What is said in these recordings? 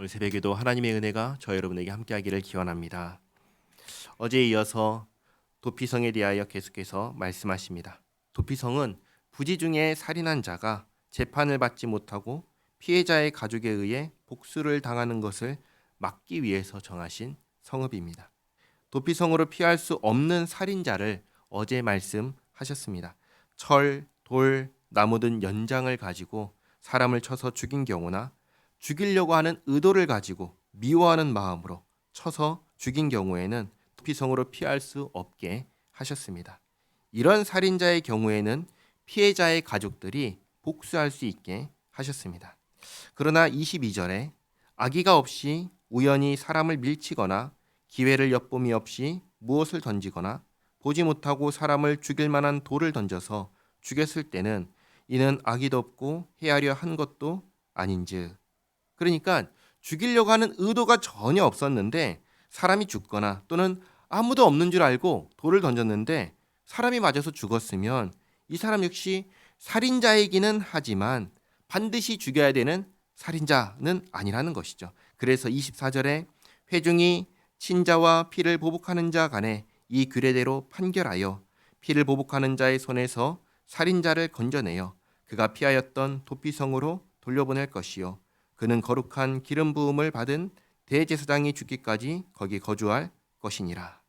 오늘 새벽에도 하나님의 은혜가 저 여러분에게 함께하기를 기원합니다. 어제에 이어서 도피성에 대하여 계속해서 말씀하십니다. 도피성은 부지 중에 살인한 자가 재판을 받지 못하고 피해자의 가족에 의해 복수를 당하는 것을 막기 위해서 정하신 성읍입니다. 도피성으로 피할 수 없는 살인자를 어제 말씀하셨습니다. 철, 돌, 나무 등 연장을 가지고 사람을 쳐서 죽인 경우나 죽이려고 하는 의도를 가지고 미워하는 마음으로 쳐서 죽인 경우에는 도피성으로 피할 수 없게 하셨습니다. 이런 살인자의 경우에는 피해자의 가족들이 복수할 수 있게 하셨습니다. 그러나 22절에 악의가 없이 우연히 사람을 밀치거나 기회를 엿봄이 없이 무엇을 던지거나 보지 못하고 사람을 죽일 만한 돌을 던져서 죽였을 때는 이는 악의도 없고 해하려 한 것도 아닌즉. 그러니까 죽이려고 하는 의도가 전혀 없었는데 사람이 죽거나 또는 아무도 없는 줄 알고 돌을 던졌는데 사람이 맞아서 죽었으면 이 사람 역시 살인자이기는 하지만 반드시 죽여야 되는 살인자는 아니라는 것이죠. 그래서 24절에 회중이 친자와 피를 보복하는 자 간에 이 규례대로 판결하여 피를 보복하는 자의 손에서 살인자를 건져내어 그가 피하였던 도피성으로 돌려보낼 것이요 그는 거룩한 기름 부음을 받은 대제사장이 죽기까지 거기 거주할 것이니라.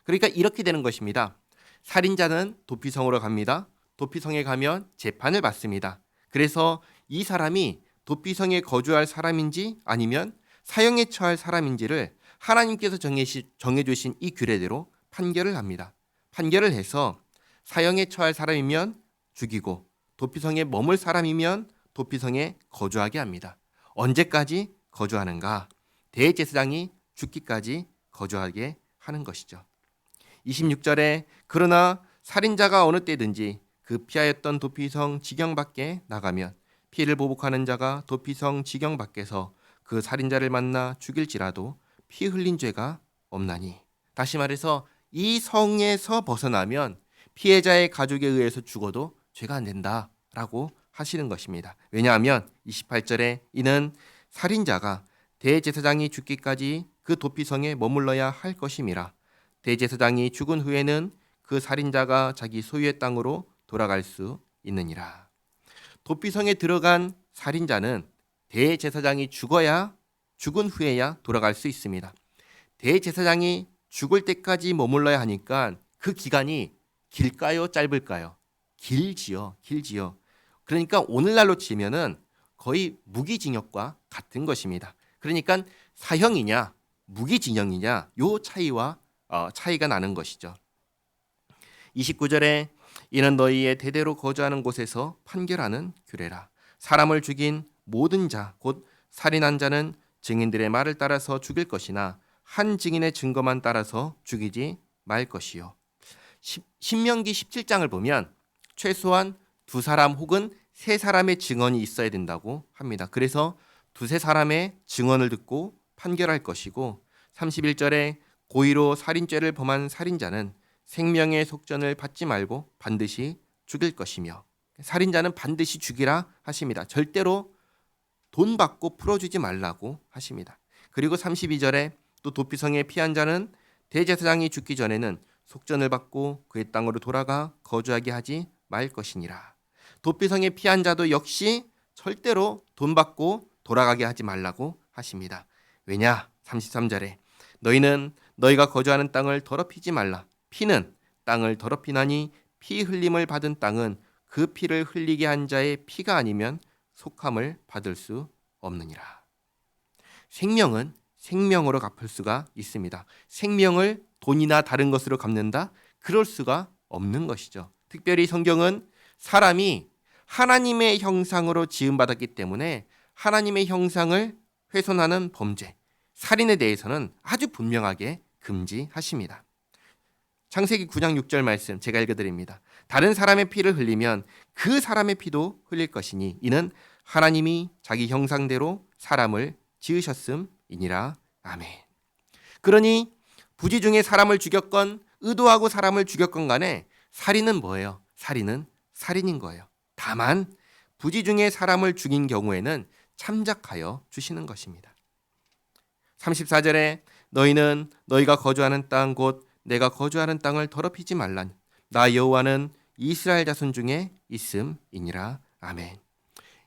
그러니까 이렇게 되는 것입니다. 살인자는 도피성으로 갑니다. 도피성에 가면 재판을 받습니다. 그래서 이 사람이 도피성에 거주할 사람인지 아니면 사형에 처할 사람인지를 하나님께서 정해주신 이 규례대로 판결을 합니다. 판결을 해서 사형에 처할 사람이면 죽이고 도피성에 머물 사람이면 도피성에 거주하게 합니다. 언제까지 거주하는가? 대제사장이 죽기까지 거주하게 하는 것이죠. 26절에 그러나 살인자가 어느 때든지 그 피하였던 도피성 지경 밖에 나가면 피를 보복하는 자가 도피성 지경 밖에서 그 살인자를 만나 죽일지라도 피 흘린 죄가 없나니. 다시 말해서 이 성에서 벗어나면 피해자의 가족에 의해서 죽어도 죄가 안 된다라고 하시는 것입니다. 왜냐하면 28절에 이는 살인자가 대제사장이 죽기까지 그 도피성에 머물러야 할 것임이라. 대제사장이 죽은 후에는 그 살인자가 자기 소유의 땅으로 돌아갈 수 있느니라. 도피성에 들어간 살인자는 대제사장이 죽은 후에야 돌아갈 수 있습니다. 대제사장이 죽을 때까지 머물러야 하니까 그 기간이 길까요? 짧을까요? 길지요. 그러니까 오늘날로 치면은 거의 무기징역과 같은 것입니다. 그러니까 사형이냐 무기징역이냐 요 차이가 나는 것이죠. 29절에 이는 너희의 대대로 거주하는 곳에서 판결하는 규례라. 사람을 죽인 모든 자 곧 살인한 자는 증인들의 말을 따라서 죽일 것이나 한 증인의 증거만 따라서 죽이지 말 것이요. 신명기 17장을 보면 최소한 2사람 혹은 3사람의 증언이 있어야 된다고 합니다. 그래서 2-3사람의 증언을 듣고 판결할 것이고 31절에 고의로 살인죄를 범한 살인자는 생명의 속전을 받지 말고 반드시 죽일 것이며 살인자는 반드시 죽이라 하십니다. 절대로 돈 받고 풀어주지 말라고 하십니다. 그리고 32절에 또 도피성에 피한 자는 대제사장이 죽기 전에는 속전을 받고 그의 땅으로 돌아가 거주하게 하지 말 것이니라. 도피성에 피한 자도 역시 절대로 돈 받고 돌아가게 하지 말라고 하십니다. 왜냐? 33절에 너희는 너희가 거주하는 땅을 더럽히지 말라. 피는 땅을 더럽히나니 피 흘림을 받은 땅은 그 피를 흘리게 한 자의 피가 아니면 속함을 받을 수 없느니라. 생명은 생명으로 갚을 수가 있습니다. 생명을 돈이나 다른 것으로 갚는다? 그럴 수가 없는 것이죠. 특별히 성경은 사람이 하나님의 형상으로 지음받았기 때문에 하나님의 형상을 훼손하는 범죄, 살인에 대해서는 아주 분명하게 금지하십니다. 창세기 9장 6절 말씀 제가 읽어드립니다. 다른 사람의 피를 흘리면 그 사람의 피도 흘릴 것이니 이는 하나님이 자기 형상대로 사람을 지으셨음이니라. 아멘. 그러니 부지 중에 사람을 죽였건 의도하고 사람을 죽였건 간에 살인은 뭐예요? 살인은 살인인 거예요. 다만 부지 중에 사람을 죽인 경우에는 참작하여 주시는 것입니다. 34절에 너희는 너희가 거주하는 땅 곧 내가 거주하는 땅을 더럽히지 말라니 나 여호와는 이스라엘 자손 중에 있음이니라. 아멘.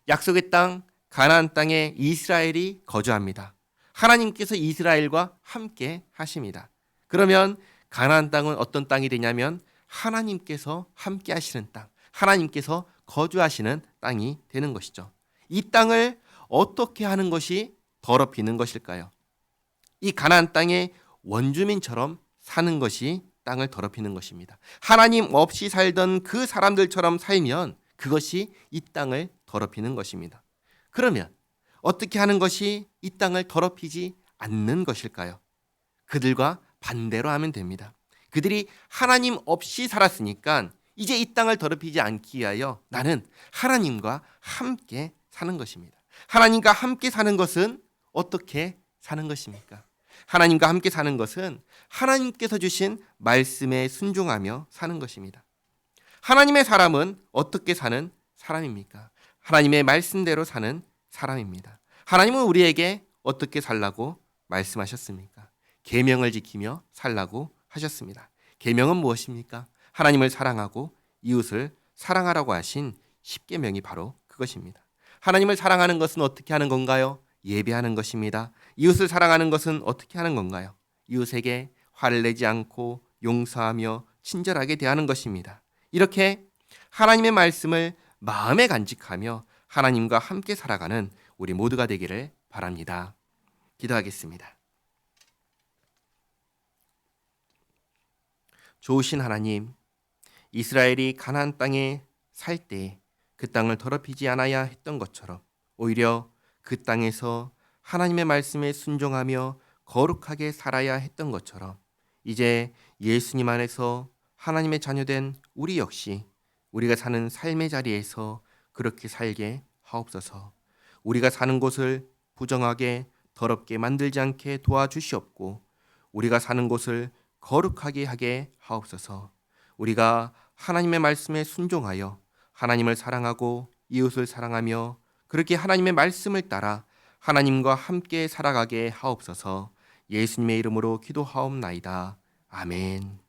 약속의 땅 가나안 땅에 이스라엘이 거주합니다. 하나님께서 이스라엘과 함께 하십니다. 그러면 가나안 땅은 어떤 땅이 되냐면 하나님께서 함께 하시는 땅, 하나님께서 거주하시는 땅이 되는 것이죠. 이 땅을 어떻게 하는 것이 더럽히는 것일까요? 이 가나안 땅의 원주민처럼 사는 것이 땅을 더럽히는 것입니다. 하나님 없이 살던 그 사람들처럼 살면 그것이 이 땅을 더럽히는 것입니다. 그러면 어떻게 하는 것이 이 땅을 더럽히지 않는 것일까요? 그들과 반대로 하면 됩니다. 그들이 하나님 없이 살았으니까 이제 이 땅을 더럽히지 않기 위하여 나는 하나님과 함께 사는 것입니다. 하나님과 함께 사는 것은 어떻게 사는 것입니까? 하나님과 함께 사는 것은 하나님께서 주신 말씀에 순종하며 사는 것입니다. 하나님의 사람은 어떻게 사는 사람입니까? 하나님의 말씀대로 사는 사람입니다. 하나님은 우리에게 어떻게 살라고 말씀하셨습니까? 계명을 지키며 살라고 하셨습니다. 계명은 무엇입니까? 하나님을 사랑하고 이웃을 사랑하라고 하신 십계명이 바로 그것입니다. 하나님을 사랑하는 것은 어떻게 하는 건가요? 예배하는 것입니다. 이웃을 사랑하는 것은 어떻게 하는 건가요? 이웃에게 화를 내지 않고 용서하며 친절하게 대하는 것입니다. 이렇게 하나님의 말씀을 마음에 간직하며 하나님과 함께 살아가는 우리 모두가 되기를 바랍니다. 기도하겠습니다. 좋으신 하나님, 이스라엘이 가나안 땅에 살 때 그 땅을 더럽히지 않아야 했던 것처럼 오히려 그 땅에서 하나님의 말씀에 순종하며 거룩하게 살아야 했던 것처럼 이제 예수님 안에서 하나님의 자녀된 우리 역시 우리가 사는 삶의 자리에서 그렇게 살게 하옵소서. 우리가 사는 곳을 부정하게 더럽게 만들지 않게 도와주시옵고 우리가 사는 곳을 거룩하게 하게 하옵소서. 우리가 하나님의 말씀에 순종하여 하나님을 사랑하고 이웃을 사랑하며 그렇게 하나님의 말씀을 따라 하나님과 함께 살아가게 하옵소서. 예수님의 이름으로 기도하옵나이다. 아멘.